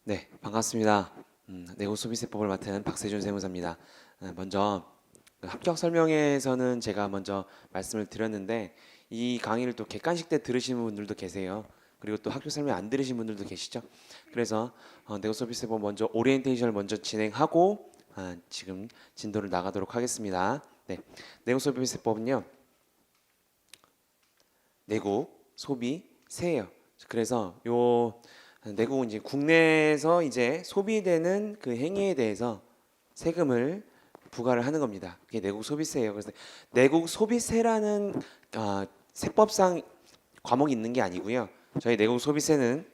네, 반갑습니다. 내국소비세법을 맡은 박세준 세무사입니다. 먼저 그 합격 설명회에서는 제가 먼저 말씀을 드렸는데 이 강의를 또 객관식 때 들으시는 분들도 계세요. 그리고 또 합격 설명 안 들으신 분들도 계시죠. 그래서 내국소비세법 먼저 오리엔테이션을 먼저 진행하고 지금 진도를 나가도록 하겠습니다. 네, 내국소비세법은요, 내국 소비세예요. 그래서 내국은 이제 국내에서 이제 소비되는 그 행위에 대해서 세금을 부과를 하는 겁니다. 그게 내국 소비세예요. 그래서 내국 소비세라는 세법상 과목이 있는 게 아니고요. 저희 내국 소비세는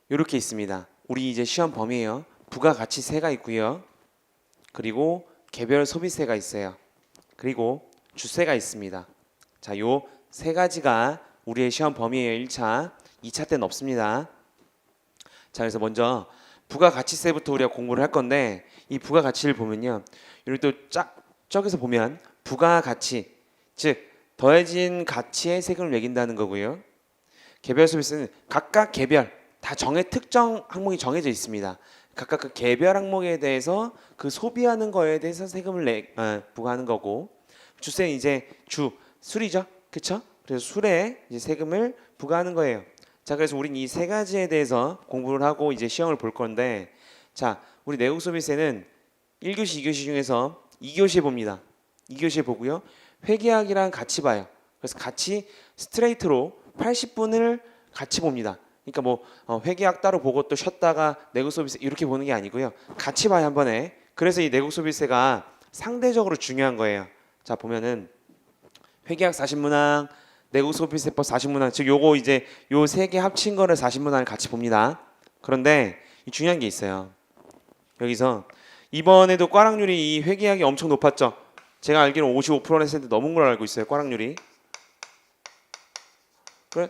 이렇게 있습니다. 우리 이제 시험 범위예요. 부가가치세가 있고요. 그리고 개별 소비세가 있어요. 그리고 주세가 있습니다. 자, 요 세 가지가 우리의 시험 범위예요. 1차, 2차 때는 없습니다. 자, 그래서 먼저 부가가치세부터 우리가 공부를 할 건데 이 부가가치를 보면요. 여기 또 저기서 보면 부가가치, 즉 더해진 가치에 세금을 매긴다는 거고요. 개별 소비세는 각각 개별 다 특정 항목이 정해져 있습니다. 각각 그 개별 항목에 대해서 그 소비하는 거에 대해서 세금을 부과하는 거고, 주세는 이제 술이죠, 그렇죠? 그래서 술에 이제 세금을 부과하는 거예요. 자, 그래서 우린 이 세 가지에 대해서 공부를 하고 이제 시험을 볼 건데, 자, 우리 내국 소비세는 1교시, 2교시 중에서 2교시에 봅니다. 2교시에 보고요. 회계학이랑 같이 봐요. 그래서 같이 스트레이트로 80분을 같이 봅니다. 그러니까 뭐 회계학 따로 보고 또 쉬었다가 내국 소비세 이렇게 보는 게 아니고요. 같이 봐요, 한 번에. 그래서 이 내국 소비세가 상대적으로 중요한 거예요. 자, 보면은 회계학 40문항, 내국 소비세법 40문항, 즉 요거 이제 요 세 개 합친 거를 40문항을 같이 봅니다. 그런데 이 중요한 게 있어요. 여기서 이번에도 꽈락률이 이 회계학이 엄청 높았죠. 제가 알기로는 55%는 했는데 넘은 걸 알고 있어요. 꽈락률이. 그래?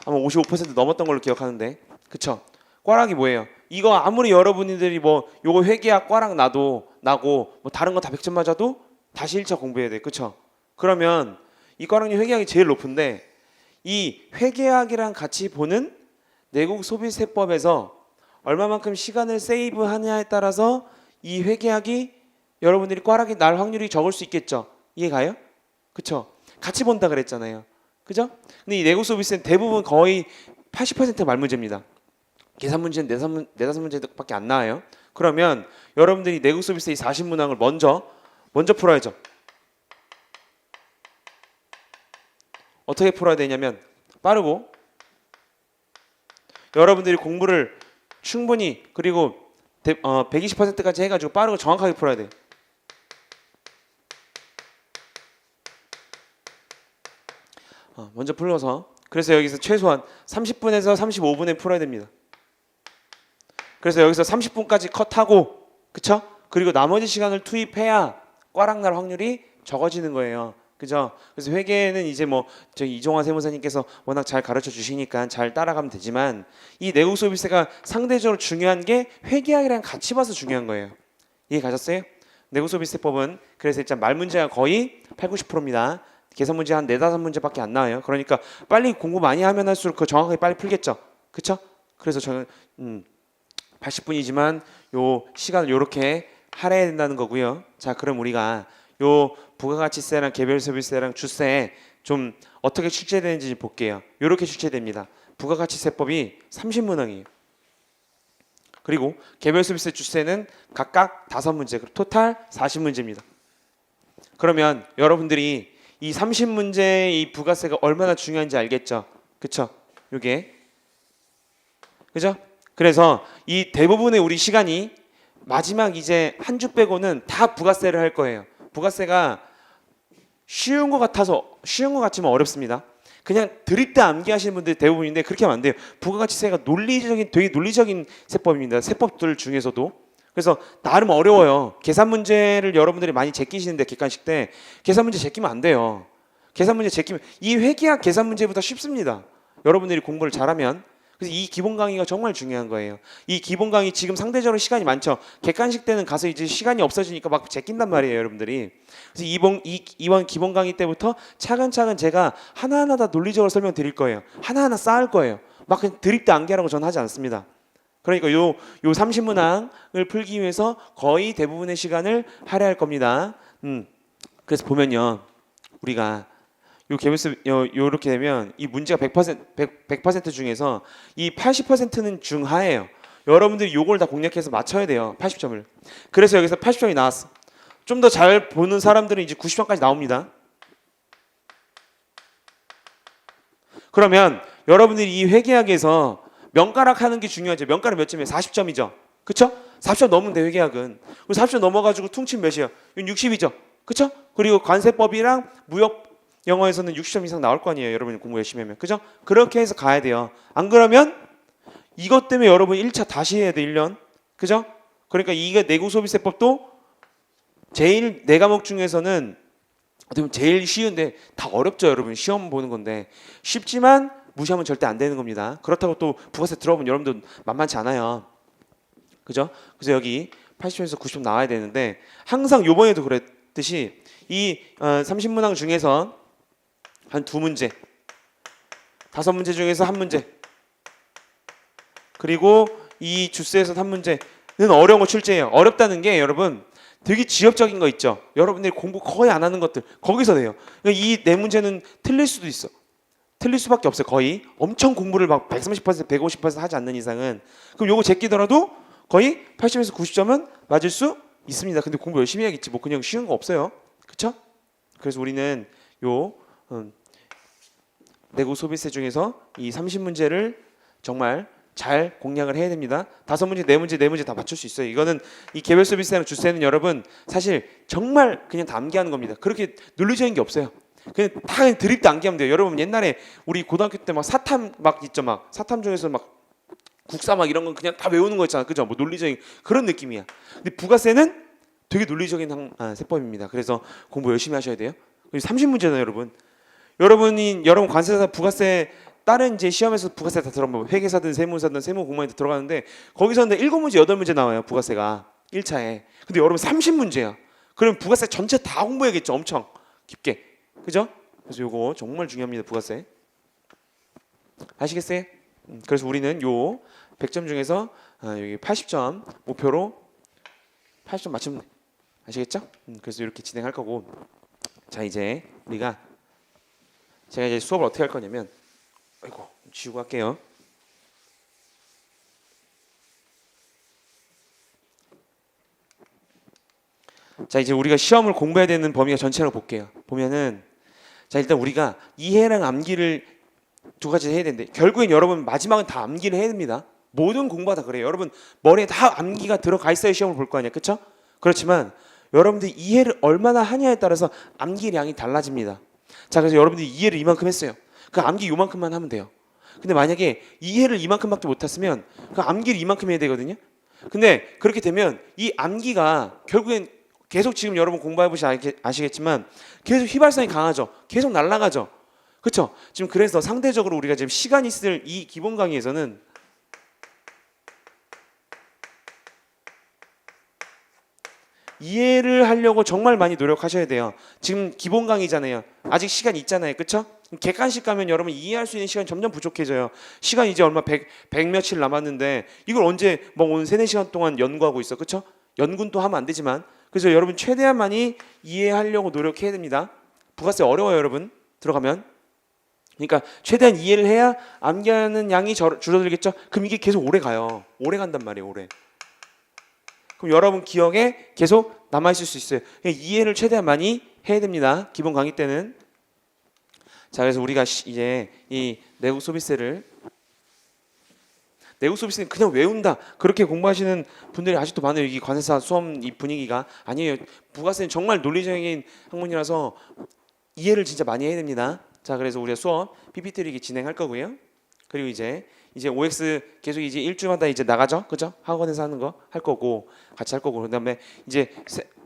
아마 55% 넘었던 걸로 기억하는데, 그쵸? 꽈락이 뭐예요? 이거 아무리 여러분들이 뭐 요거 회계학 꽈락 나고 뭐 다른 거 다 100점 맞아도 다시 1차 공부해야 돼, 그쵸? 그러면 이 꽈락률 회계학이 제일 높은데 이 회계학이랑 같이 보는 내국 소비세법에서 얼마만큼 시간을 세이브하냐에 따라서 이 회계학이 여러분들이 꽈락이 날 확률이 적을 수 있겠죠? 이해가요? 그쵸? 같이 본다 그랬잖아요. 그죠? 근데 이 내국 소비세는 대부분 거의 80% 말문제입니다. 계산 문제는 네다섯 문제밖에 안 나와요. 그러면 여러분들이 내국 소비세 이 40문항을 먼저 풀어야죠. 어떻게 풀어야 되냐면 빠르고 여러분들이 공부를 충분히 그리고 120%까지 해가지고 빠르고 정확하게 풀어야 돼요. 먼저 풀어서 그래서 여기서 최소한 30분에서 35분에 풀어야 됩니다. 그래서 여기서 30분까지 컷하고, 그쵸? 그리고 나머지 시간을 투입해야 꽈락 날 확률이 적어지는 거예요. 그죠? 그래서 회계는 이제 뭐 저희 이종화 세무사님께서 워낙 잘 가르쳐 주시니까 잘 따라가면 되지만 이 내국 소비세가 상대적으로 중요한 게 회계학이랑 같이 봐서 중요한 거예요. 이해 가셨어요? 내국 소비세법은 그래서 일단 말 문제가 거의 80~90%입니다. 계산 문제 한 4~5문제밖에 안 나와요. 그러니까 빨리 공부 많이 하면 할수록 그 정확하게 빨리 풀겠죠. 그쵸? 그래서 저는 80분이지만 요 시간을 요렇게 할애해야 된다는 거고요. 자, 그럼 우리가 요 부가가치세랑 개별소비세랑 주세 좀 어떻게 출제되는지 볼게요. 요렇게 출제됩니다. 부가가치세법이 30문항이에요. 그리고 개별소비세 주세는 각각 5문제, 토탈 40문제입니다. 그러면 여러분들이 이 30문제의 이 부가세가 얼마나 중요한지 알겠죠? 그쵸? 요게. 그죠? 그래서 이 대부분의 우리 시간이 마지막 이제 한 주 빼고는 다 부가세를 할 거예요. 부가세가 쉬운 것 같지만 어렵습니다. 그냥 드립 때 암기하시는 분들이 대부분인데 그렇게 하면 안 돼요. 부가가치세가 되게 논리적인 세법입니다. 세법들 중에서도. 그래서 나름 어려워요. 계산 문제를 여러분들이 많이 제끼시는데 객관식 때 계산 문제 제끼면 안 돼요. 계산 문제 제끼면 이 회계학 계산 문제보다 쉽습니다. 여러분들이 공부를 잘하면. 그래서 이 기본 강의가 정말 중요한 거예요. 이 기본 강의 지금 상대적으로 시간이 많죠. 객관식 때는 가서 이제 시간이 없어지니까 막 제낀단 말이에요, 여러분들이. 그래서 이번 기본 강의 때부터 차근차근 제가 하나하나 다 논리적으로 설명드릴 거예요. 하나하나 쌓을 거예요. 막 그냥 드립도 암기하라고 저는 하지 않습니다. 그러니까 요 30문항을 풀기 위해서 거의 대부분의 시간을 할애할 겁니다. 그래서 보면요, 우리가 요 개별수 요렇게 되면 이 문제가 100% 중에서 이 80%는 중하예요. 여러분들이 요걸 다 공략해서 맞춰야 돼요. 80점을. 그래서 여기서 80점이 나왔어. 좀 더 잘 보는 사람들은 이제 90점까지 나옵니다. 그러면 여러분들이 이 회계학에서 명가락 하는 게 중요하죠. 명가락 몇 점이에요? 40점이죠. 그쵸? 40점 넘으면 돼, 회계학은. 40점 넘어가지고 퉁친 몇이에요? 이건 60이죠. 그쵸? 그리고 관세법이랑 무역 영어에서는 60점 이상 나올 거 아니에요. 여러분이 공부 열심히 하면. 그죠? 그렇게 해서 가야 돼요. 안 그러면 이것 때문에 여러분 1차 다시 해야 돼, 1년. 그죠? 그러니까 이게 내구소비세법도 제일 네 과목 중에서는 어떻게 보면 제일 쉬운데 다 어렵죠, 여러분. 시험 보는 건데. 쉽지만 무시하면 절대 안 되는 겁니다. 그렇다고 또 부가세 들어보면 여러분들 만만치 않아요. 그죠? 그래서 여기 80점에서 90점 나와야 되는데 항상 요번에도 그랬듯이 이 30문항 중에서 한 2문제, 5문제 중에서 1문제, 그리고 이 주스에서 3문제는 어려운 거 출제해요. 어렵다는 게 여러분 되게 지엽적인 거 있죠. 여러분들이 공부 거의 안 하는 것들 거기서 돼요. 그러니까 이 네 문제는 틀릴 수도 있어. 틀릴 수밖에 없어요. 거의 엄청 공부를 막 130%, 150% 하지 않는 이상은. 그럼 요거 제끼더라도 거의 80에서 90점은 맞을 수 있습니다. 근데 공부 열심히 해야겠지. 뭐 그냥 쉬운 거 없어요. 그쵸? 그래서 우리는 요 내구 소비세 중에서 이 30문제를 정말 잘 공략을 해야 됩니다. 5문제, 4문제 다 맞출 수 있어요. 이거는 이 개별 소비세랑 주세는 여러분 사실 정말 그냥 다 암기하는 겁니다. 그렇게 논리적인 게 없어요. 그냥 다 그냥 드립도 암기하면 돼요. 여러분 옛날에 우리 고등학교 때 막 사탐 막 있죠. 막 사탐 중에서 막 국사 막 이런 건 그냥 다 외우는 거 있잖아. 그죠? 뭐 논리적인 그런 느낌이야. 근데 부가세는 되게 논리적인 세법입니다. 그래서 공부 열심히 하셔야 돼요. 30문제잖아요, 여러분. 여러분 관세사 부가세 다른 이제 시험에서 부가세 다 들어가면 회계사든 세무사든 세무공무원이든 들어가는데 거기서는 7문제, 8문제 나와요. 부가세가 1차에. 근데 여러분 30문제야. 그럼 부가세 전체 다 공부해야겠죠. 엄청 깊게. 그죠? 그래서 요거 정말 중요합니다. 부가세. 아시겠어요? 그래서 우리는 요 100점 중에서 여기 80점 목표로 80점 맞추면 돼. 아시겠죠? 그래서 이렇게 진행할 거고. 자, 이제 우리가 제가 이제 수업을 어떻게 할 거냐면 아이고 지우고 할게요. 자, 이제 우리가 시험을 공부해야 되는 범위가 전체로 볼게요. 보면은 자, 일단 우리가 이해랑 암기를 두 가지 해야 되는데 결국엔 여러분 마지막은 다 암기를 해야 됩니다. 모든 공부가 다 그래요. 여러분 머리에 다 암기가 들어가 있어야 시험을 볼 거 아니야. 그렇죠? 그렇지만 여러분들이 이해를 얼마나 하냐에 따라서 암기량이 달라집니다. 자, 그래서 여러분들이 이해를 이만큼 했어요. 그 암기 요만큼만 하면 돼요. 근데 만약에 이해를 이만큼밖에 못했으면 그 암기를 이만큼 해야 되거든요. 근데 그렇게 되면 이 암기가 결국엔 계속 지금 여러분 공부해보시 아시겠지만 계속 휘발성이 강하죠. 계속 날아가죠. 그렇죠? 지금 그래서 상대적으로 우리가 지금 시간 있을 이 기본 강의에서는 이해를 하려고 정말 많이 노력하셔야 돼요. 지금 기본 강의잖아요. 아직 시간 있잖아요. 그렇죠? 객관식 가면 여러분 이해할 수 있는 시간이 점점 부족해져요. 시간 이제 얼마 100 며칠 남았는데 이걸 언제 뭐 오늘 3, 4시간 동안 연구하고 있어. 그렇죠? 연구는 또 하면 안 되지만 그래서 여러분 최대한 많이 이해하려고 노력해야 됩니다. 부가세 어려워요, 여러분. 들어가면. 그러니까 최대한 이해를 해야 암기하는 양이 줄어들겠죠? 그럼 이게 계속 오래 가요. 오래 간단 말이에요, 오래. 그럼 여러분 기억에 계속 남아있을 수 있어요. 이해를 최대한 많이 해야 됩니다. 기본 강의 때는. 자, 그래서 우리가 이제 이 내국 소비세는 그냥 외운다. 그렇게 공부하시는 분들이 아직도 많아요. 이 관세사 수업 이 분위기가. 아니에요. 부가세는 정말 논리적인 학문이라서 이해를 진짜 많이 해야 됩니다. 자, 그래서 우리가 수업 PPT를 진행할 거고요. 그리고 이제 OX 계속 이제 일주마다 이제 나가죠, 그죠? 학원에서 하는 거 할 거고 같이 할 거고 그다음에 이제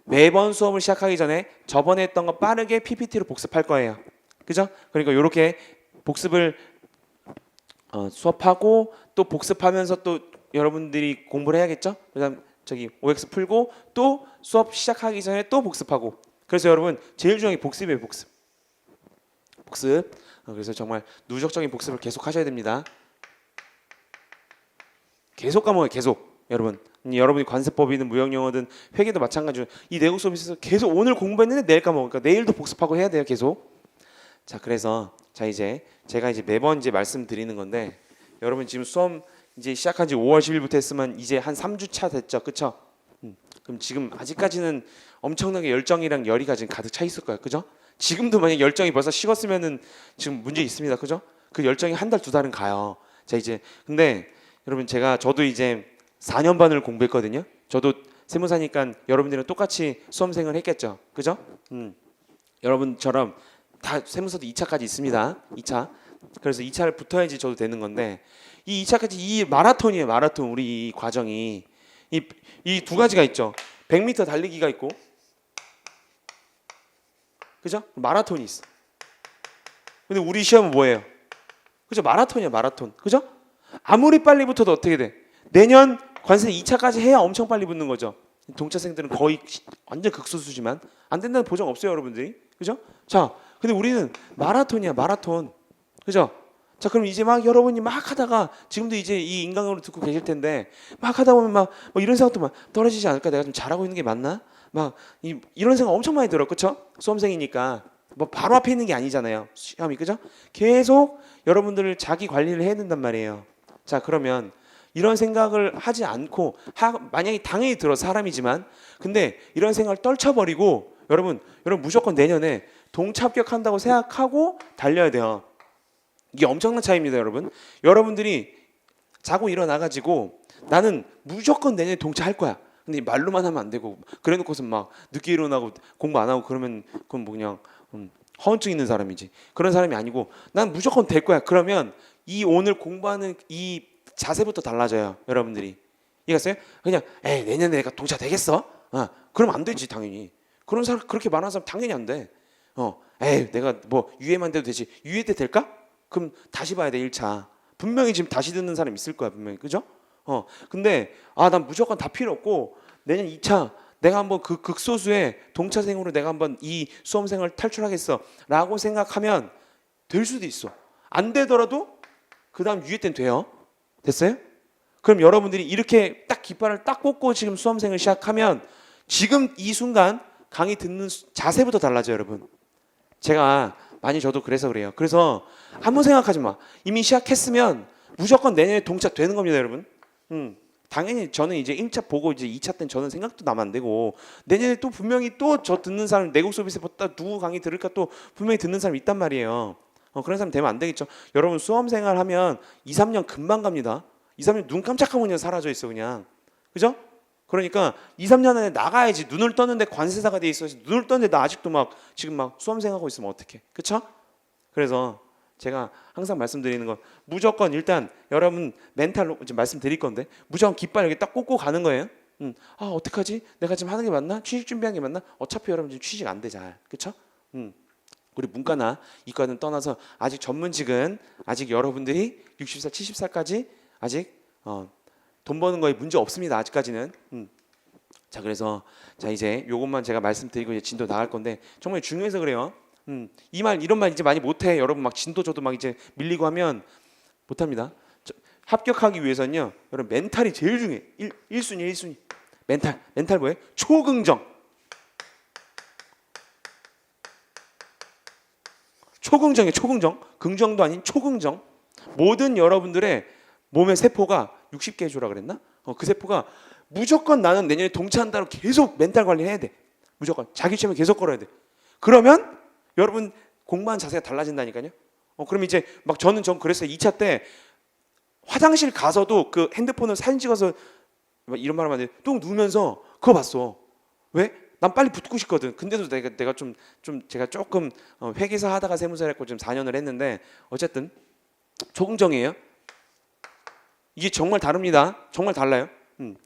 매번 수업을 시작하기 전에 저번에 했던 거 빠르게 PPT로 복습할 거예요, 그죠? 그러니까 이렇게 복습을 수업하고 또 복습하면서 또 여러분들이 공부를 해야겠죠? 그다음 저기 OX 풀고 또 수업 시작하기 전에 또 복습하고. 그래서 여러분 제일 중요한 게 복습이에요, 복습. 그래서 정말 누적적인 복습을 계속 하셔야 됩니다. 계속 까먹어요. 계속. 여러분. 여러분이 관세법이든 무형영어든 회계도 마찬가지로 이 내국 서비스에서 계속 오늘 공부했는데 내일 까먹으니까 내일도 복습하고 해야 돼요. 계속. 자, 그래서 자 이제 제가 이제 매번 이제 말씀드리는 건데 여러분 지금 수험 이제 시작한 지 5월 10일부터 했으면 이제 한 3주 차 됐죠. 그쵸? 그럼 지금 아직까지는 엄청나게 열정이랑 열의가 지금 가득 차 있을 거예요. 그죠? 지금도 만약 열정이 벌써 식었으면은 지금 문제 있습니다. 그죠? 그 열정이 한 달, 두 달은 가요. 자, 이제 근데 여러분 저도 이제 4년 반을 공부했거든요. 저도 세무사니까 여러분들이랑 똑같이 수험생을 했겠죠. 그죠? 여러분처럼 다 세무서도 2차까지 있습니다. 2차. 그래서 2차를 붙어야지 저도 되는 건데 이 2차까지 이 마라톤이에요. 마라톤. 우리 이 과정이 이 두 가지가 있죠. 100m 달리기가 있고, 그죠? 마라톤이 있어. 근데 우리 시험은 뭐예요? 그죠? 마라톤이야, 마라톤. 그죠? 아무리 빨리 붙어도 어떻게 돼? 내년 관세 2차까지 해야 엄청 빨리 붙는 거죠. 동차생들은 거의 완전 극소수지만 안 된다는 보장 없어요, 여러분들이. 그죠? 자, 근데 우리는 마라톤이야, 마라톤. 그죠? 자, 그럼 이제 막 여러분이 막 하다가 지금도 이제 이 인강으로 듣고 계실 텐데 막 하다 보면 막 뭐 이런 생각도 막 떨어지지 않을까? 내가 좀 잘하고 있는 게 맞나? 막 이런 생각 엄청 많이 들어요. 그렇죠? 수험생이니까 뭐 바로 앞에 있는 게 아니잖아요. 시험이. 그죠? 계속 여러분들을 자기 관리를 해야 된단 말이에요. 자, 그러면 이런 생각을 하지 않고 만약에 당연히 들어 사람이지만 근데 이런 생각을 떨쳐버리고 여러분 무조건 내년에 동차 합격한다고 생각하고 달려야 돼요. 이게 엄청난 차이입니다, 여러분. 여러분들이 자고 일어나가지고 나는 무조건 내년에 동차할 거야. 근데 말로만 하면 안 되고 그래놓고서 막 늦게 일어나고 공부 안 하고 그러면 그건 뭐 그냥 허언증 있는 사람이지. 그런 사람이 아니고 난 무조건 될 거야. 그러면 이 오늘 공부하는 이 자세부터 달라져요, 여러분들이. 이해갔어요? 그냥 내년에 내가 동차 되겠어? 그럼 안 되지 당연히. 그런 사람 그렇게 말하는 사람 당연히 안 돼. 내가 뭐 유예만 돼도 되지. 유예 때 될까? 그럼 다시 봐야 돼 1차. 분명히 지금 다시 듣는 사람 있을 거야 분명히. 그죠? 근데 난 무조건 다 필요 없고 내년 2차 내가 한번 그 극소수의 동차생으로 내가 한번 이 수험생활 탈출하겠어 라고 생각하면 될 수도 있어. 안 되더라도 그 다음 유예 때는 돼요. 됐어요? 그럼 여러분들이 이렇게 딱 깃발을 딱 꽂고 지금 수험생을 시작하면 지금 이 순간 강의 듣는 자세부터 달라져요, 여러분. 제가 많이 저도 그래서 그래요. 그래서 아무 생각하지 마. 이미 시작했으면 무조건 내년에 동차 되는 겁니다, 여러분. 당연히 저는 이제 1차 보고 이제 2차 때는 저는 생각도 나면 안 되고 내년에 또 분명히 또 저 듣는 사람 내국 서비스보다 누구 강의 들을까 또 분명히 듣는 사람 있단 말이에요. 그런 사람 되면 안 되겠죠. 여러분 수험 생활 하면 2, 3년 금방 갑니다. 2, 3년 눈 깜짝하면 그냥 사라져 있어 그냥. 그죠? 그러니까 2, 3년 안에 나가야지. 눈을 떴는데 관세사가 돼 있어. 눈을 떴는데 나 아직도 막 지금 막 수험생하고 있으면 어떡해. 그쵸? 그래서 제가 항상 말씀드리는 건 무조건 일단 여러분 멘탈로 이제 말씀드릴 건데 무조건 깃발 여기 딱 꽂고 가는 거예요. 어떡하지? 내가 지금 하는 게 맞나? 취직 준비한 게 맞나? 어차피 여러분 지금 취직 안 돼 잘. 그쵸? 우리 문과나 이과는 떠나서 아직 전문직은 아직 여러분들이 60살, 70살까지 아직 돈 버는 거에 문제 없습니다. 아직까지는. 자, 그래서 자 이제 요것만 제가 말씀드리고 이제 진도 나갈 건데 정말 중요해서 그래요. 이런 말 이제 많이 못해. 여러분 막 진도 저도 막 이제 밀리고 하면 못합니다. 합격하기 위해서는요, 여러분 멘탈이 제일 중요해. 1순위. 멘탈 뭐예요? 초긍정. 초긍정이에요. 초긍정. 긍정도 아닌 초긍정. 모든 여러분들의 몸의 세포가 60개 조라 그랬나? 그 세포가 무조건 나는 내년에 동차한다고 계속 멘탈 관리해야 돼. 무조건 자기 시험에 계속 걸어야 돼. 그러면 여러분 공부하는 자세가 달라진다니까요. 그럼 이제 막 전 그랬어요. 2차 때 화장실 가서도 그 핸드폰을 사진 찍어서 이런 말 하면 안 돼. 똥 누우면서 그거 봤어. 왜? 난 빨리 붙고 싶거든. 근데도 내가 좀 제가 조금 회계사 하다가 세무사를 했고 지금 4년을 했는데 어쨌든 초긍정이에요. 이게 정말 다릅니다. 정말 달라요.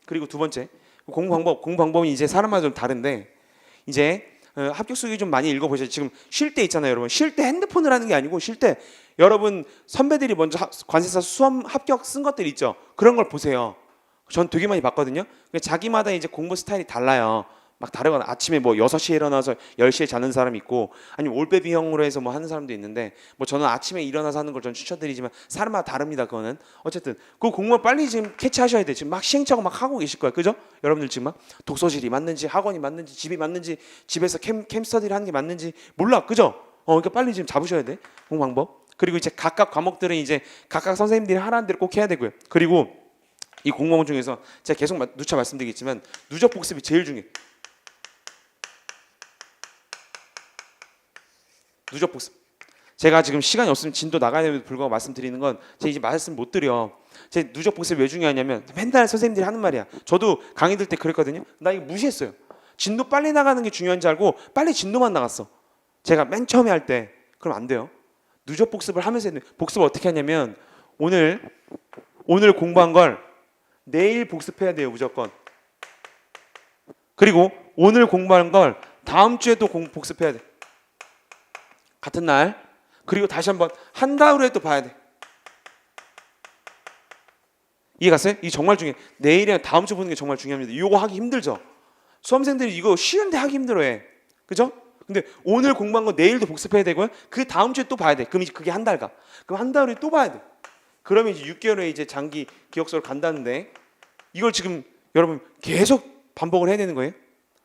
그리고 두 번째 공부 방법이 이제 사람마다 좀 다른데 이제 합격 수기 좀 많이 읽어보셔요. 지금 쉴 때 있잖아요, 여러분. 쉴 때 핸드폰을 하는 게 아니고 쉴 때 여러분 선배들이 먼저 관세사 수험 합격 쓴 것들 있죠. 그런 걸 보세요. 전 되게 많이 봤거든요. 자기마다 이제 공부 스타일이 달라요. 막 다르거나 아침에 뭐 6시에 일어나서 10시에 자는 사람이 있고 아니면 올빼미형으로 해서 뭐 하는 사람도 있는데 뭐 저는 아침에 일어나서 하는 걸 전 추천드리지만 사람마다 다릅니다. 그거는 어쨌든 그 공무원 빨리 지금 캐치하셔야 돼. 지금 막 시행착오 막 하고 계실 거야. 그죠? 여러분들 지금 막 독서실이 맞는지 학원이 맞는지 집이 맞는지 집에서 캠스터디를 하는 게 맞는지 몰라. 그죠? 그러니까 빨리 지금 잡으셔야 돼. 공부 방법. 그리고 이제 각각 과목들은 이제 각각 선생님들이 하라는 대로 꼭 해야 되고요. 그리고 이 공무원 중에서 제가 계속 누차 말씀드리겠지만 누적 복습이 제일 중요해. 누적 복습. 제가 지금 시간이 없으면 진도 나가야 됨에도 불구하고 말씀드리는 건 제가 이제 말씀 못 드려. 제 누적 복습이 왜 중요하냐면 맨날 선생님들이 하는 말이야. 저도 강의 들 때 그랬거든요. 나 이거 무시했어요. 진도 빨리 나가는 게 중요한 줄 알고 빨리 진도만 나갔어. 제가 맨 처음에 할 때. 그럼 안 돼요. 누적 복습을 하면서 했는데 복습을 어떻게 하냐면 오늘 공부한 걸 내일 복습해야 돼요. 무조건. 그리고 오늘 공부한 걸 다음 주에도 복습해야 돼. 같은 날. 그리고 다시 한번 한 달 후에 또 봐야 돼. 이해 갔어요? 이게 정말 중요해. 내일이랑 다음 주 보는 게 정말 중요합니다. 이거 하기 힘들죠? 수험생들이 이거 쉬운데 하기 힘들어해. 그죠? 근데 오늘 공부한 거 내일도 복습해야 되고요. 그 다음 주에 또 봐야 돼. 그럼 이제 그게 한 달 가. 그럼 한 달 후에 또 봐야 돼. 그러면 이제 6개월에 이제 장기 기억서를 간다는데 이걸 지금 여러분 계속 반복을 해야 되는 거예요.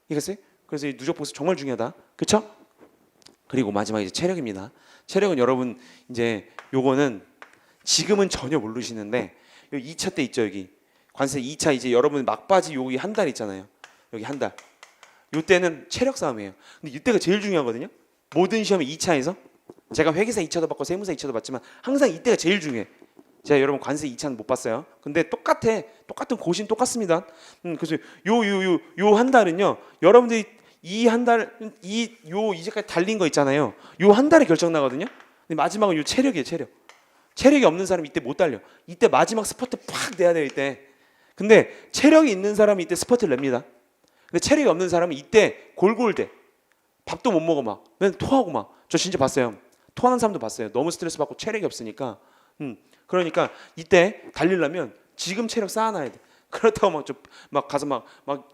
이해갔어요? 그래서 이 누적 복습 정말 중요하다. 그렇죠? 그리고 마지막 이제 체력입니다. 체력은 여러분 이제 요거는 지금은 전혀 모르시는데 여기 2차 때 있죠. 여기 관세 2차 이제 여러분 막바지 여기 한 달 있잖아요. 여기 한 달. 요때는 체력 싸움이에요. 근데 이때가 제일 중요하거든요. 모든 시험이 2차에서 제가 회계사 2차도 받고 세무사 2차도 받지만 항상 이때가 제일 중요해. 제가 여러분 관세 2차는 못 봤어요. 근데 똑같아. 똑같은 고시는 똑같습니다. 그래서 요 한 달은요. 여러분들이 이 한 달 이제까지 달린 거 있잖아요. 요 한 달에 결정 나거든요. 근데 마지막은 요 체력이에요. 체력이 없는 사람이 이때 못 달려. 이때 마지막 스퍼트 팍 내야 돼요. 이때. 근데 체력이 있는 사람이 이때 스퍼트를 냅니다. 근데 체력이 없는 사람은 이때 골골대. 밥도 못 먹어 막. 맨날 토하고 막. 저 진짜 봤어요. 토하는 사람도 봤어요. 너무 스트레스 받고 체력이 없으니까. 그러니까 이때 달리려면 지금 체력 쌓아놔야 돼. 그렇다고 막 가서 막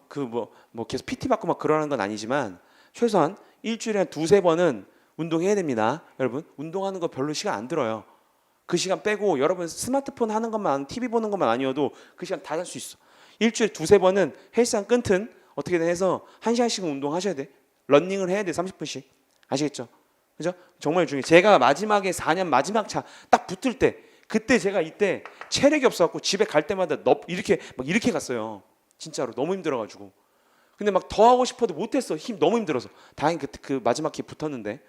그 뭐 계속 PT 받고 막 그러는 건 아니지만 최소한 일주일에 한 2-3번은 운동해야 됩니다. 여러분 운동하는 거 별로 시간 안 들어요. 그 시간 빼고 여러분 스마트폰 하는 것만 TV 보는 것만 아니어도 그 시간 다 할 수 있어. 일주일에 2-3번은 헬스장 끊든 어떻게든 해서 1시간씩은 운동하셔야 돼. 러닝을 해야 돼. 30분씩. 아시겠죠? 그죠? 정말 중요해. 제가 마지막에 4년 마지막 차 딱 붙을 때 그때 제가 이때 체력이 없어갖고 집에 갈 때마다 이렇게 갔어요. 진짜로 너무 힘들어가지고. 근데 막 더 하고 싶어도 못했어. 너무 힘들어서. 다행히 그 마지막 기회 붙었는데.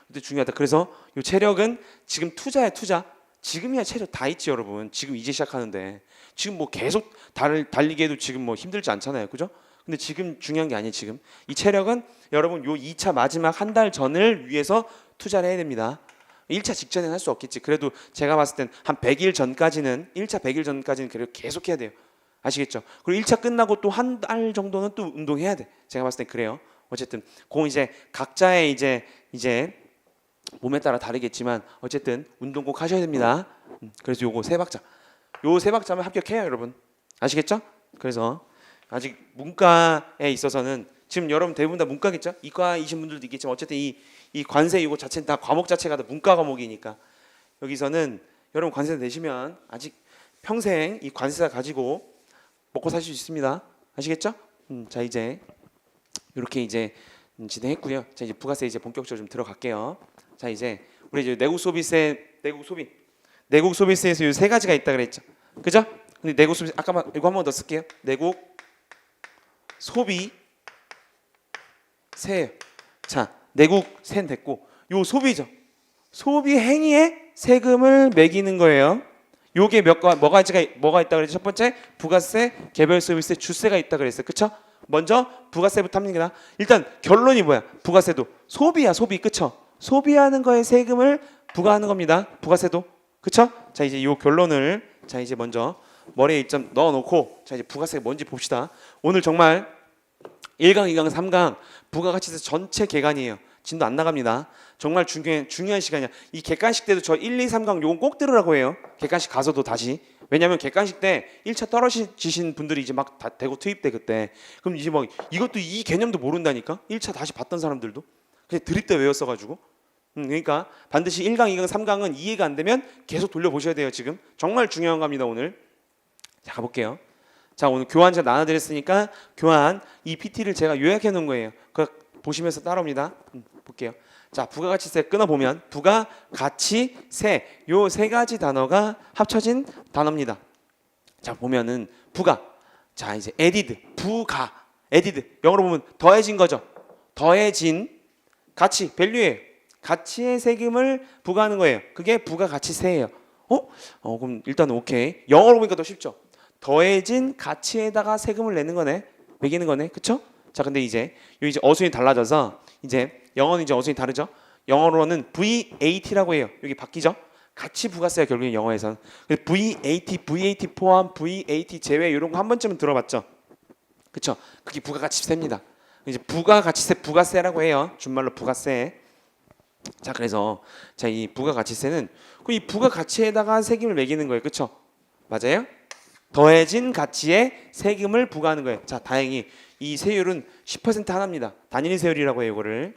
근데 중요하다. 그래서 이 체력은 지금 투자야 투자. 지금이야 체력 다 있지 여러분. 지금 이제 시작하는데 지금 뭐 계속 달리게 해도 지금 뭐 힘들지 않잖아요. 그죠? 근데 지금 중요한 게 아니에요. 지금 이 체력은 여러분 요 2차 마지막 한 달 전을 위해서 투자를 해야 됩니다. 1차 직전에는 할 수 없겠지. 그래도 제가 봤을 땐 한 100일 전까지는 1차 100일 전까지는 그래도 계속 해야 돼요. 아시겠죠? 그리고 1차 끝나고 또 한 달 정도는 또 운동해야 돼. 제가 봤을 땐 그래요. 어쨌든 그건 이제 각자의 이제 몸에 따라 다르겠지만 어쨌든 운동 꼭 하셔야 됩니다. 그래서 요거 3박자. 요 3박자면 합격해요, 여러분. 아시겠죠? 그래서 아직 문과에 있어서는 지금 여러분 대부분 다 문과겠죠? 이과이신 분들도 있겠지만 어쨌든 이 관세 이거 자체는 다 과목 자체가 다 문과 과목이니까 여기서는 여러분 관세 내시면 아직 평생 이 관세사 가지고 먹고 사실 수 있습니다. 아시겠죠? 자 이제 이렇게 이제 진행했고요. 자 이제 부가세 이제 본격적으로 좀 들어갈게요. 자 이제 우리 이제 내국 소비세에서 이 3가지가 있다 그랬죠. 그죠? 근데 내국 소비세 아까 이거 한 번 더 쓸게요. 내국 소비 세. 자 내국 세는 됐고 요 소비죠. 소비 행위에 세금을 매기는 거예요. 요게 뭐가 있다 그랬죠? 첫 번째 부가세, 개별소비세, 주세가 있다 그랬어요. 그쵸? 먼저 부가세부터 합니다. 일단 결론이 뭐야? 부가세도 소비야 소비. 그쵸? 소비하는 거에 세금을 부과하는 겁니다. 부가세도. 그쵸? 자 이제 요 결론을 자 이제 먼저 머리에 좀 넣어놓고 자 이제 부가세가 뭔지 봅시다. 오늘 정말 1강, 2강, 3강 부가가치세 전체 개간이에요. 진도 안 나갑니다. 정말 중요한 시간이야. 이 객관식 때도 저 1, 2, 3강 요건 꼭 들으라고 해요. 객관식 가서도 다시. 왜냐면 객관식 때 1차 떨어지신 분들이 이제 막 다 대고 투입돼 그때. 그럼 이제 막 이것도 이 개념도 모른다니까. 1차 다시 봤던 사람들도. 그냥 드립대 외웠어가지고. 그러니까 반드시 1강, 2강, 3강은 이해가 안 되면 계속 돌려보셔야 돼요. 지금 정말 중요한 겁니다. 오늘. 자, 가볼게요. 자, 오늘 교환 제가 나눠드렸으니까 교환 이 PT를 제가 요약해 놓은 거예요. 보시면서 따라옵니다. 볼게요. 자, 부가가치세 끊어보면 부가가치세 요 세 가지 단어가 합쳐진 단어입니다. 자, 보면은 부가, 자 이제 added, 부가, added 영어로 보면 더해진 거죠. 더해진 가치, 밸류예요. 가치의 세금을 부과하는 거예요. 그게 부가가치세예요. 그럼 일단 오케이. 영어로 보니까 더 쉽죠. 더해진 가치에다가 세금을 내는 거네, 매기는 거네, 그쵸? 자, 근데 이제 어순이 달라져서 이제 영어는 이제 어순이 다르죠. 영어로는 VAT라고 해요. 여기 바뀌죠. 같이 부가세가 결국엔 영어에서는 VAT 포함, VAT 제외 이런 거 한 번쯤은 들어봤죠. 그쵸? 그게 부가가치세입니다. 이제 부가가치세, 부가세라고 해요. 준말로 부가세. 자, 그래서 자, 이 부가가치세는 이 부가가치에다가 세금을 매기는 거예요. 그쵸? 맞아요? 더해진 가치에 세금을 부과하는 거예요. 자, 다행히 이 세율은 10% 하나입니다. 단일 세율이라고 해요. 이거를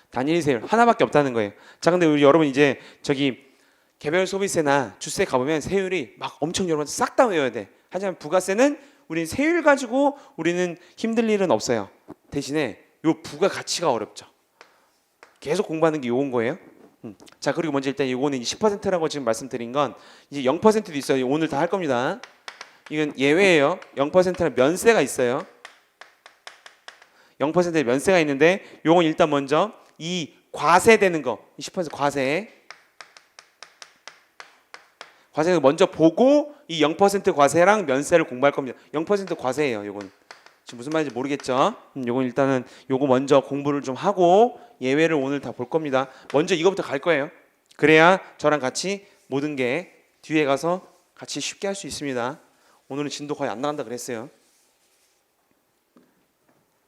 단일 세율 하나밖에 없다는 거예요. 자, 근데 우리 여러분 이제 저기 개별 소비세나 주세 가보면 세율이 막 엄청 여러분 싹 다 외워야 돼. 하지만 부가세는 우리는 세율 가지고 우리는 힘들 일은 없어요. 대신에 요 부가 가치가 어렵죠. 계속 공부하는 게 요건 거예요. 자, 그리고 먼저 일단 요거는 10%라고 지금 말씀드린 건 이제 0%도 있어요. 오늘 다 할 겁니다. 이건 예외예요. 0%는 면세가 있어요. 0%의 면세가 있는데 요건 일단 먼저 이 과세되는 거 10% 과세는 먼저 보고 이 0% 과세랑 면세를 공부할 겁니다. 0% 과세예요. 요건 지금 무슨 말인지 모르겠죠? 요건 일단은 요거 먼저 공부를 좀 하고 예외를 오늘 다 볼 겁니다. 먼저 이거부터 갈 거예요. 그래야 저랑 같이 모든 게 뒤에 가서 같이 쉽게 할 수 있습니다. 오늘은 진도 거의 안 나간다 그랬어요.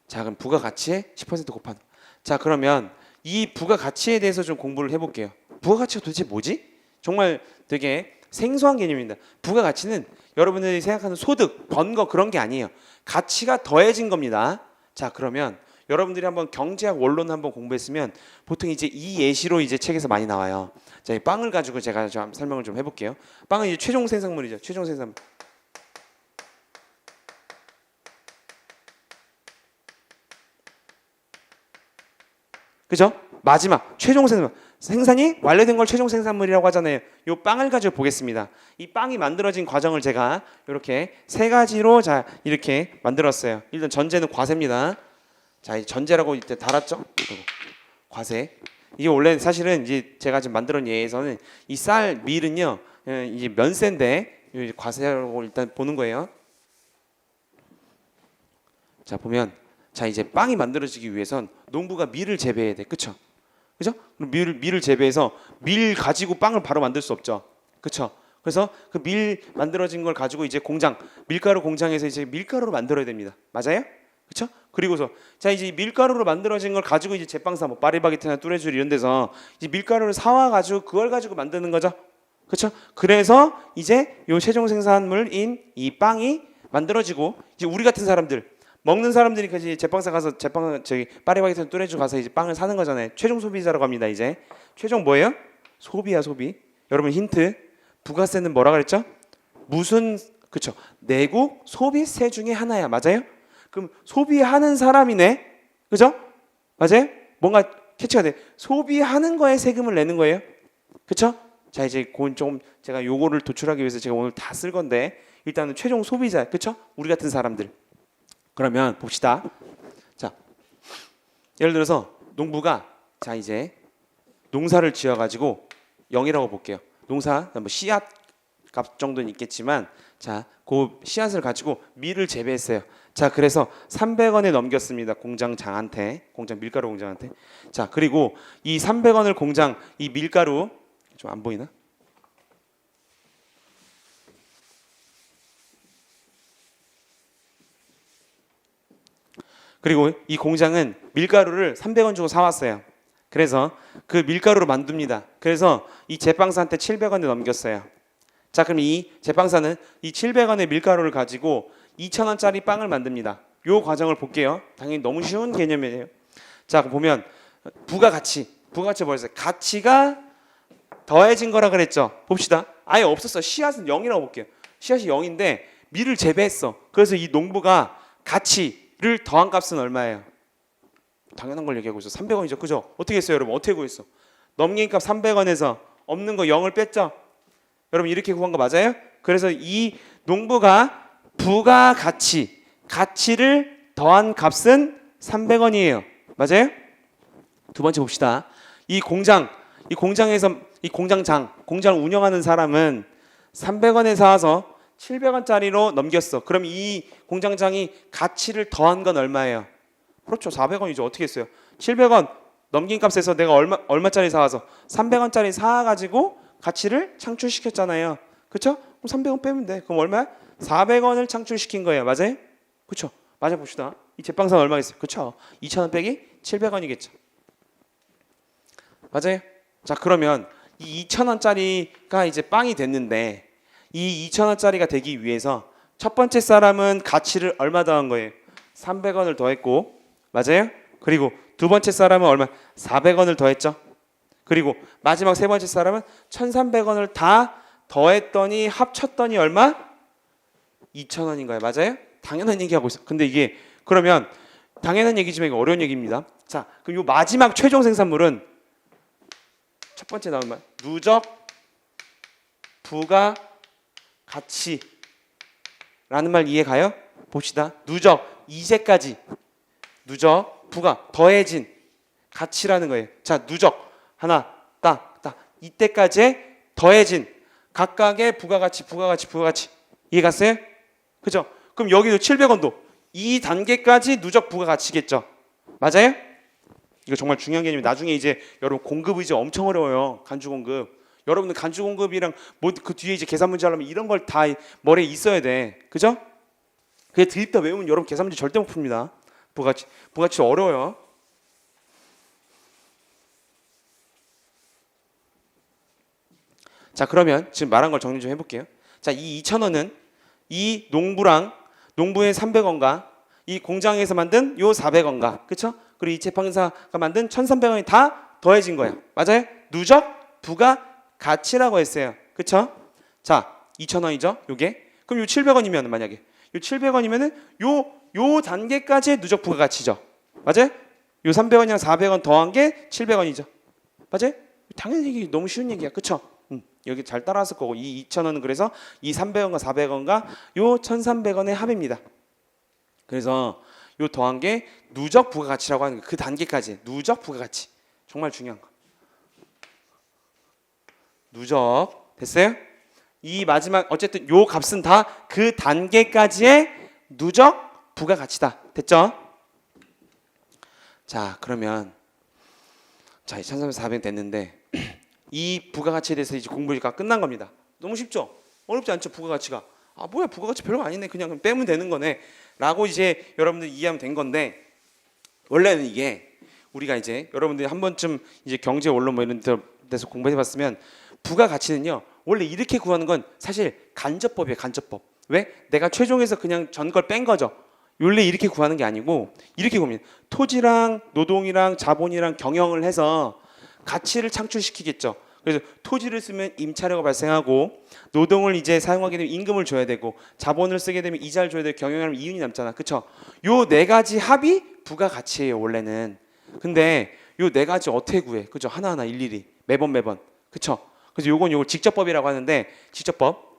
자, 그럼 부가가치에 10% 곱하는. 자, 그러면 이 부가가치에 대해서 좀 공부를 해볼게요. 부가가치가 도대체 뭐지? 정말 되게 생소한 개념입니다. 부가가치는 여러분들이 생각하는 소득, 번 거 그런 게 아니에요. 가치가 더해진 겁니다. 자, 그러면 여러분들이 한번 경제학 원론 한번 공부했으면 보통 이제 이 예시로 이제 책에서 많이 나와요. 자, 이 빵을 가지고 제가 좀 설명을 좀 해볼게요. 빵은 이제 최종 생산물이죠. 최종 생산물. 그죠? 마지막 최종 생산물. 생산이 완료된 걸 최종 생산물이라고 하잖아요. 이 빵을 가지고 보겠습니다. 이 빵이 만들어진 과정을 제가 이렇게 세 가지로 자 이렇게 만들었어요. 일단 전제는 과세입니다. 자, 이 전제라고 이때 달았죠? 과세. 이게 원래 사실은 이제 제가 지금 만들어낸 예에서는 이 쌀 밀은요 이제 면세인데 과세라고 일단 보는 거예요. 자, 보면 자 이제 빵이 만들어지기 위해선 농부가 밀을 재배해야 돼, 그쵸? 그죠? 그럼 밀을 재배해서 밀 가지고 빵을 바로 만들 수 없죠, 그쵸? 그래서 그 밀 만들어진 걸 가지고 이제 공장 밀가루 공장에서 이제 밀가루로 만들어야 됩니다, 맞아요? 그쵸? 그리고서 자 이제 밀가루로 만들어진 걸 가지고 이제 제빵사 뭐 파리바게트나 뚜레쥬르 이런 데서 이제 밀가루를 사와 가지고 그걸 가지고 만드는 거죠, 그쵸? 그래서 이제 요 최종 생산물인 이 빵이 만들어지고 이제 우리 같은 사람들 먹는 사람들이 이제 제빵사 가서 저기 파리바게트 뚜레쥬르 가서 이제 빵을 사는 거잖아요. 최종 소비자라고 합니다. 이제 최종 뭐예요? 소비야, 소비. 여러분 힌트. 부가세는 뭐라 그랬죠? 무슨 그쵸? 내국 소비세 중에 하나야, 맞아요? 그럼 소비하는 사람이네, 그죠? 맞아요? 뭔가 캐치가 돼. 소비하는 거에 세금을 내는 거예요, 그쵸? 자 이제 그건 좀 제가 요거를 도출하기 위해서 제가 오늘 다 쓸 건데 일단은 최종 소비자, 그쵸? 우리 같은 사람들. 그러면 봅시다. 자, 예를 들어서 농부가 자 이제 농사를 지어가지고 0이라고 볼게요. 농사 뭐 씨앗 값 정도는 있겠지만 자, 그 씨앗을 가지고 밀을 재배했어요. 자, 그래서 300원에 넘겼습니다. 공장장한테, 공장 밀가루 공장한테. 자, 그리고 이 300원을 공장 이 밀가루 좀 안 보이나? 그리고 이 공장은 밀가루를 300원 주고 사왔어요. 그래서 그 밀가루로 만듭니다. 그래서 이 제빵사한테 700원에 넘겼어요. 자, 그럼 이 제빵사는 이 700원의 밀가루를 가지고 2,000원짜리 빵을 만듭니다. 요 과정을 볼게요. 당연히 너무 쉬운 개념이에요. 자, 보면 부가가치 뭐였어요? 가치가 더해진 거라 그랬죠. 봅시다. 아예 없었어. 씨앗은 0이라고 볼게요. 씨앗이 0인데 밀을 재배했어. 그래서 이 농부가 가치를 더한 값은 얼마예요? 당연한 걸 얘기하고 있어. 300원이죠. 그죠? 어떻게 했어요, 여러분? 어떻게 구했어? 넘긴 값 300원에서 없는 거 0을 뺐죠. 여러분 이렇게 구한 거 맞아요? 그래서 이 농부가 부가가치, 가치를 더한 값은 300원이에요. 맞아요? 두 번째 봅시다. 이 공장에서 이 공장을 운영하는 사람은 300원에 사와서 700원짜리로 넘겼어. 그럼 이 공장장이 가치를 더한 건 얼마예요? 그렇죠. 400원이죠. 어떻게 했어요? 700원 넘긴 값에서 내가 얼마짜리 사와서 300원짜리 사가지고 가치를 창출시켰잖아요. 그렇죠? 그럼 300원 빼면 돼. 그럼 얼마야? 400원을 창출시킨 거예요. 맞아요? 그렇죠? 맞아 봅시다. 이 제빵사는 얼마겠어요? 그렇죠? 2,000원 빼기 700원이겠죠. 맞아요? 자, 그러면 이 2,000원짜리가 이제 빵이 됐는데 이 2,000원짜리가 되기 위해서 첫 번째 사람은 가치를 얼마 더한 거예요? 300원을 더했고, 맞아요? 그리고 두 번째 사람은 얼마? 400원을 더했죠. 그리고 마지막 세 번째 사람은 1,300원을 다 더했더니 합쳤더니 얼마? 2,000원인 거예요. 맞아요? 당연한 얘기하고 있어. 근데 이게 그러면 당연한 얘기지만 이거 어려운 얘기입니다. 자, 그럼 이 마지막 최종 생산물은 첫 번째 나온 말 누적 부가 가치라는 말 이해 가요? 봅시다. 누적 이제까지 누적 부가 더해진 가치라는 거예요. 자, 누적 하나 딱 이때까지 더해진 각각의 부가가치 이해 갔어요? 그죠? 그럼 여기도 700원도 이 단계까지 누적 부가가치겠죠. 맞아요? 이거 정말 중요한 개념이 나중에 이제 여러분 공급 이제 엄청 어려워요. 간주 공급. 여러분들 간주 공급이랑 뭐 그 뒤에 이제 계산 문제 하려면 이런 걸 다 머리에 있어야 돼. 그죠? 그게 드립다 외우면 여러분 계산 문제 절대 못 풉니다. 부가가치 어려워요. 자, 그러면 지금 말한 걸 정리 좀 해볼게요. 자, 이 2,000원은 이 농부의 300원과 이 공장에서 만든 요 400원과 그쵸? 그리고 이 제빵사가 만든 1,300원이 다 더해진 거예요. 맞아요? 누적 부가가치라고 했어요. 그쵸? 자, 2,000원이죠? 요게. 그럼 요 700원이면 만약에 요 700원이면은 요 단계까지의 누적 부가가치죠. 맞아요? 요 300원이랑 400원 더한 게 700원이죠. 맞아요? 당연히 이게 너무 쉬운 얘기야. 그쵸? 여기 잘 따라왔을 거고 이 2,000원은 그래서 이 300원과 400원과 요 1,300원의 합입니다. 그래서 요 더한 게 누적 부가가치라고 하는 그 단계까지 누적 부가가치 정말 중요한 거. 누적 됐어요? 이 마지막 어쨌든 요 값은 다 그 단계까지의 누적 부가가치다. 됐죠? 자, 그러면 자, 2,300, 400 됐는데 이 부가가치에 대해서 이제 공부가 끝난 겁니다. 너무 쉽죠? 어렵지 않죠? 부가가치가. 아, 뭐야 부가가치 별거 아니네. 그냥 빼면 되는 거네. 라고 이제 여러분들 이해하면 된 건데 원래는 이게 우리가 이제 여러분들이 한 번쯤 이제 경제 원론 뭐 이런 데서 공부해 봤으면 부가가치는요. 원래 이렇게 구하는 건 사실 간접법이에요. 간접법. 왜? 내가 최종에서 그냥 전 걸 뺀 거죠. 원래 이렇게 구하는 게 아니고 이렇게 구합니다. 토지랑 노동이랑 자본이랑 경영을 해서 가치를 창출시키겠죠. 그래서 토지를 쓰면 임차료가 발생하고 노동을 이제 사용하게 되면 임금을 줘야 되고 자본을 쓰게 되면 이자를 줘야 되고 경영하면 이윤이 남잖아. 그쵸? 요 네 가지 합이 부가가치예요. 원래는. 근데 요 네 가지 어떻게 구해? 그죠? 하나하나 일일이 매번 그쵸? 그래서 요걸 직접법이라고 하는데 직접법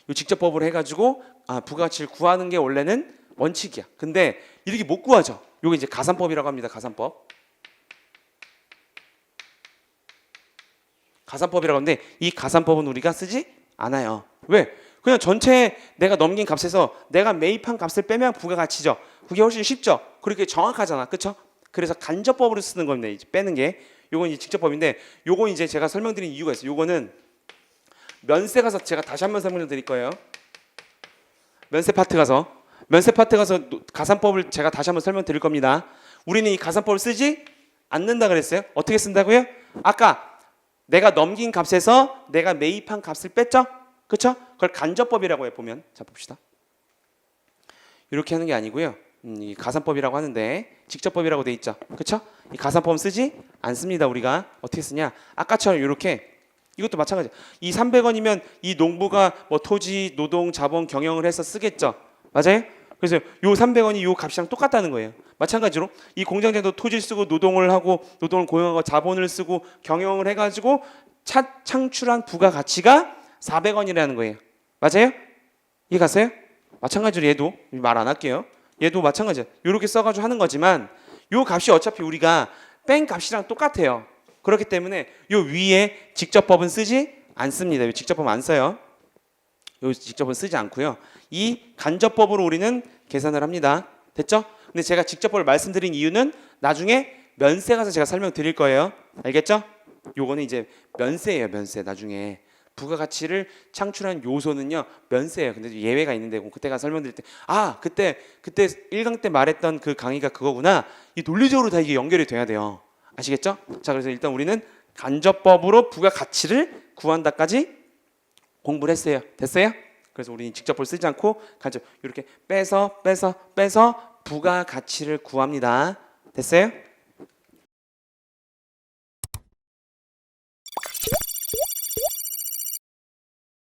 요 직접법으로 해가지고 부가가치를 구하는 게 원래는 원칙이야. 근데 이렇게 못 구하죠. 요게 이제 가산법이라고 합니다. 가산법이라고 하는데 이 가산법은 우리가 쓰지 않아요. 왜? 그냥 전체 내가 넘긴 값에서 내가 매입한 값을 빼면 부가가치죠. 그게 훨씬 쉽죠. 그렇게 정확하잖아. 그렇죠? 그래서 간접법으로 쓰는 겁니다. 이제 빼는 게. 요건 이제 직접법인데 요건 이제 제가 설명드린 이유가 있어요. 요거는 면세 가서 제가 다시 한번 설명을 드릴 거예요. 면세 파트 가서 면세 파트 가서 가산법을 제가 다시 한번 설명드릴 겁니다. 우리는 이 가산법을 쓰지 않는다 그랬어요. 어떻게 쓴다고요? 아까 내가 넘긴 값에서 내가 매입한 값을 뺐죠? 그렇죠? 그걸 간접법이라고 해 보면. 자 봅시다. 이렇게 하는 게 아니고요. 이 가산법이라고 하는데 직접법이라고 돼 있죠. 그렇죠? 이 가산법 쓰지 않습니다. 우리가 어떻게 쓰냐? 아까처럼 이렇게 이것도 마찬가지. 이 300원이면 이 농부가 뭐 토지, 노동, 자본 경영을 해서 쓰겠죠. 맞아요? 그래서 요 300원이 요 값이랑 똑같다는 거예요. 마찬가지로 이 공장장도 토지를 쓰고 노동을 하고 노동을 고용하고 자본을 쓰고 경영을 해가지고 창출한 부가가치가 400원이라는 거예요. 맞아요? 이해 가세요? 마찬가지로 얘도 말 안 할게요. 얘도 마찬가지야. 이렇게 써가지고 하는 거지만 요 값이 어차피 우리가 뺀 값이랑 똑같아요. 그렇기 때문에 요 위에 직접법은 쓰지 않습니다. 요 직접법 안 써요. 요 직접은 쓰지 않고요. 이 간접법으로 우리는 계산을 합니다. 됐죠? 근데 제가 직접법을 말씀드린 이유는 나중에 면세 가서 제가 설명드릴 거예요. 알겠죠? 요거는 이제 면세예요. 면세. 나중에 부가가치를 창출한 요소는요 면세예요. 근데 예외가 있는데 그때 가서 설명드릴 때 그때 1강 때 말했던 그 강의가 그거구나. 이 논리적으로 다 이게 연결이 돼야 돼요. 아시겠죠? 자 그래서 일단 우리는 간접법으로 부가가치를 구한다까지 공부를 했어요. 됐어요? 그래서 우리는 직접법을 쓰지 않고 간접 이렇게 빼서 부가가치를 구합니다. 됐어요?